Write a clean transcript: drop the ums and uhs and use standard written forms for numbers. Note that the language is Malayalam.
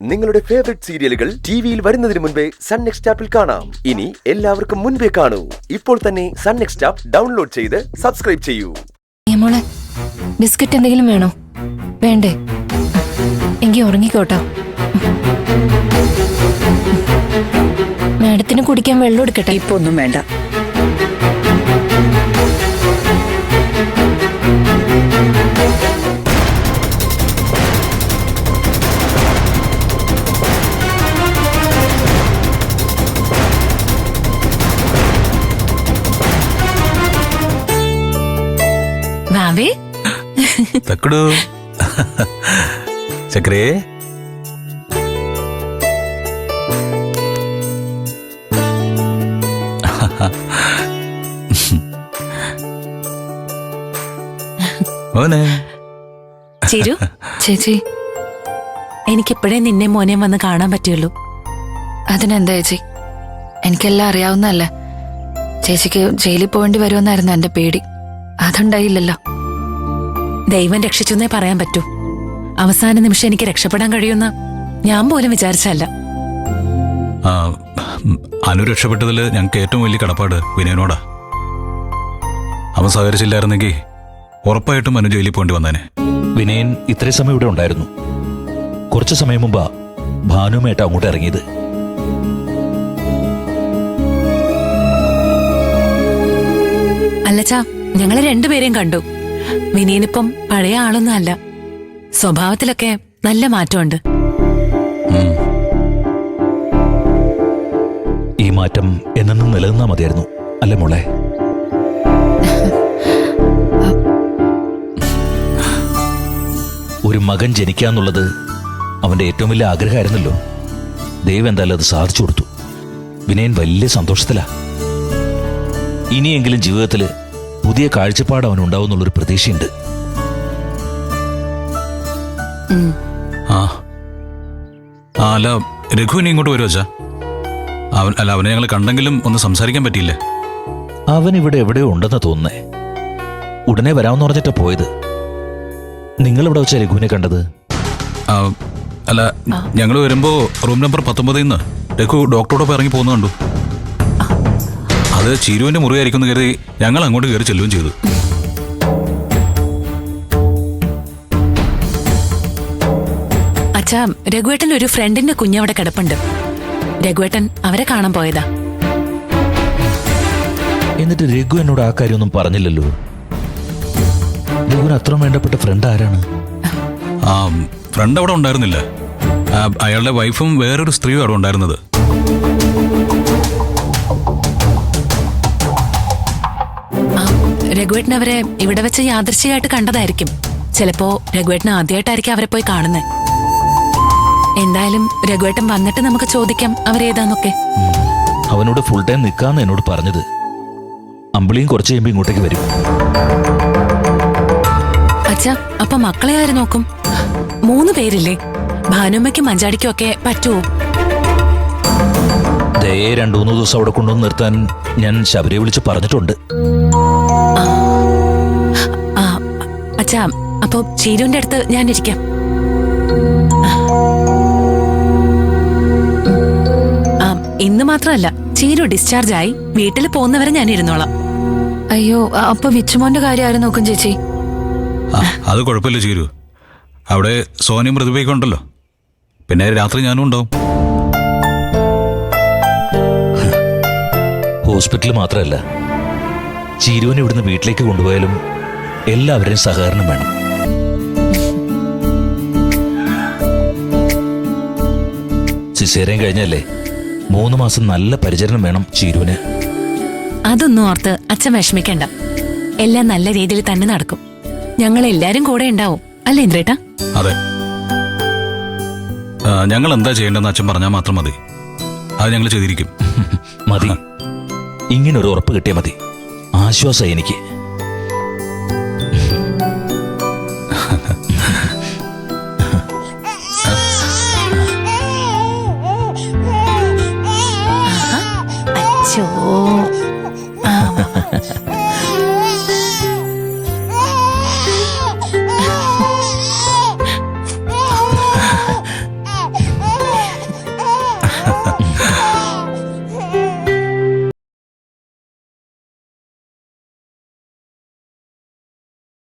നിങ്ങളുടെ ഫേവറേറ്റ് സീരിയലുകൾ ടിവിയിൽ വരുന്നതിന് മുൻപേ സൺ നെക്സ്റ്റ് ആപ്പിൽ കാണാം. ഇനി എല്ലാവർക്കും മുൻപേ കാണൂ. ഇപ്പോൾ തന്നെ സൺ നെക്സ്റ്റ് ആപ്പ് ഡൗൺലോഡ് ചെയ്ത് സബ്സ്ക്രൈബ് ചെയ്യൂ. മോളെ, ബിസ്ക്കറ്റ് എന്തെങ്കിലും വേണോ? വേണ്ടേ? എങ്കിൽ ഉറങ്ങിക്കോട്ടോ. മാഡത്തിന് കുടിക്കാൻ വെള്ളം എടുക്കട്ടെ? ഇപ്പൊ ഒന്നും വേണ്ട. തക്കടു ചക്രേ, ചിരു ചേച്ചി, എനിക്കെപ്പോഴേ നിന്നെ മോനെ വന്ന് കാണാൻ പറ്റുള്ളൂ. അതിനെന്താ ചേച്ചി? എനിക്കെല്ലാം അറിയാവുന്നതല്ലേ. ചേച്ചിക്ക് ജയിലിൽ പോകേണ്ടി വരുമെന്നായിരുന്നു എന്റെ പേടി. അതുണ്ടായില്ലല്ലോ. ദൈവം രക്ഷിച്ചെന്നേ പറയാൻ പറ്റൂ. അവസാന നിമിഷം എനിക്ക് രക്ഷപ്പെടാൻ കഴിയുന്ന ഞാൻ പോലും വിചാരിച്ചല്ല. അനു രക്ഷപ്പെട്ടതിൽ ഞങ്ങൾക്ക് ഏറ്റവും വലിയ കടപ്പാട് വിനയനോടാ. അവൻ സഹകരിച്ചില്ലായിരുന്നെങ്കിൽ ഉറപ്പായിട്ടും അനു ജയിലിൽ പോകേണ്ടി വന്നേനെ. വിനയൻ ഇത്രയും സമയം ഇവിടെ ഉണ്ടായിരുന്നു. കുറച്ചു സമയം മുമ്പാ ഭാനുമേട്ട അങ്ങോട്ട് ഇറങ്ങിയത്. അല്ലച്ചാ, ഞങ്ങളെ രണ്ടുപേരെയും കണ്ടു. വിനയനിപ്പം പഴയ ആളൊന്നും അല്ല. സ്വഭാവത്തിലൊക്കെ നല്ല മാറ്റമുണ്ട്. ഈ മാറ്റം എന്നും നിലനിന്നാ മതിയായിരുന്നു, അല്ലേ മോളെ? ഒരു മകൻ ജനിക്കാന്നുള്ളത് അവന്റെ ഏറ്റവും വലിയ ആഗ്രഹമായിരുന്നല്ലോ. ദൈവം എന്തായാലും അത് സാധിച്ചു കൊടുത്തു. വിനയൻ വലിയ സന്തോഷത്തിലാ. ഇനിയെങ്കിലും ജീവിതത്തില് പുതിയ കാഴ്ചപ്പാട് അവനുണ്ടാവുന്നുള്ളൊരു പ്രതീക്ഷയുണ്ട്. അല്ല, രഘുവിനെ ഇങ്ങോട്ട് വരുമോ അച്ഛാ? അവനെ ഞങ്ങൾ കണ്ടെങ്കിലും ഒന്ന് സംസാരിക്കാൻ പറ്റിയില്ലേ? അവൻ ഇവിടെ എവിടെയോ ഉണ്ടെന്ന് തോന്നുന്നേ. ഉടനെ വരാമെന്ന് പറഞ്ഞിട്ടാ പോയത്. നിങ്ങൾ ഇവിടെ വെച്ച രഘുവിനെ കണ്ടത്? അല്ല, ഞങ്ങൾ വരുമ്പോ റൂം നമ്പർ 19 നിന്ന് രഘു ഡോക്ടറോടൊപ്പം ഇറങ്ങി പോകുന്ന കണ്ടു. അത് ചിരുവിന്റെ മുറിയായിരിക്കും കരുതി ഞങ്ങൾ അങ്ങോട്ട് കയറി ചെല്ലുകയും ചെയ്തു. അച്ഛാ, രഘുവേട്ടൻ ഒരു ഫ്രണ്ടിന്റെ കുഞ്ഞവിടെ കിടപ്പുണ്ട്. രഘുവേട്ടൻ അവരെ കാണാൻ പോയതാ. എന്നിട്ട് രഘു എന്നോട് ആ കാര്യമൊന്നും പറഞ്ഞില്ലല്ലോ. രഘുവിന് അത്ര വേണ്ടപ്പെട്ട ഫ്രണ്ട് ആരാണ്? ഫ്രണ്ട് അവിടെ ഉണ്ടായിരുന്നില്ല. അയാളുടെ വൈഫും വേറൊരു സ്ത്രീയും അവിടെ ഉണ്ടായിരുന്നത്. രഘുവേട്ടൻ അവരെ ഇവിടെ വെച്ച് യാദൃശ്ചികമായിട്ട് കണ്ടതായിരിക്കും. ചിലപ്പോ രഘുവേട്ടൻ ആദ്യമായിട്ടായിരിക്കും അവരെ പോയി കാണുന്നത്. എന്തായാലും രഘുവേട്ടൻ വന്നിട്ട് നമുക്ക് ചോദിക്കാം അവരേതാന്നൊക്കെ. അവനോട് ഫുൾ ടൈം നിൽക്കാന്ന് എന്നോട് പറഞ്ഞത്. അമ്പിളിയും കുറച്ച് കഴിയുമ്പോ ഇങ്ങോട്ടേക്ക് വരും. അച്ഛാ, അപ്പൊ മക്കളെ ആര് നോക്കും? 3 പേരില്ലേ? ഭാനുമ്മയ്ക്കും മഞ്ചാടിക്കും ഒക്കെ പറ്റുമോ? ദയയെ 2-3 ദിവസം അവിടെ കൊണ്ടുവന്ന് നിർത്താൻ ഞാൻ ശബരിയെ വിളിച്ച് പറഞ്ഞിട്ടുണ്ട്. അച്ഛാ, അപ്പൊ ചീരുവിന്റെ അടുത്ത് ഞാൻ ഇരിക്കാം. ഇന്ന് മാത്രമല്ല, ചീരു ഡിസ്ചാർജ് ആയി വീട്ടിൽ പോകുന്നവരെ ഞാൻ ഇരുന്നോളാം. അയ്യോ, അപ്പൊ വിച്ചുമോന്റെ കാര്യം ആരും നോക്കും ചേച്ചി? അത് കുഴപ്പമില്ല ചീരു. അവിടെ സോനിയും പ്രതിഭയൊക്കെ ഉണ്ടല്ലോ. പിന്നെ രാത്രി ഞാനും ഉണ്ടാവും. ഹോസ്പിറ്റൽ മാത്രമല്ല, ചീരുവിനെ ഇവിടുന്ന് വീട്ടിലേക്ക് കൊണ്ടുപോയാലും എല്ലാവരുടെയും സഹകരണം വേണം. സിസേറിയൻ കഴിഞ്ഞല്ലേ, 3 മാസം നല്ല പരിചരണം വേണം ചീരുവിന്. അതൊന്നും ഓർത്ത് അച്ഛൻ വിഷമിക്കണ്ട. എല്ലാം നല്ല രീതിയിൽ തന്നെ നടക്കും. ഞങ്ങളെല്ലാരും കൂടെ ഉണ്ടാവും, അല്ലേ ഇന്ദ്രേട്ടാ? അതെ. ഞങ്ങൾ എന്താ ചെയ്യേണ്ടെന്ന് അച്ഛൻ പറഞ്ഞാൽ മാത്രം മതി. അത് ഞങ്ങൾ ചെയ്തിരിക്കും. മതി, ഇങ്ങനൊരു ഉറപ്പ് കിട്ടിയാൽ മതി. ആശ്വാസമായി എനിക്ക്.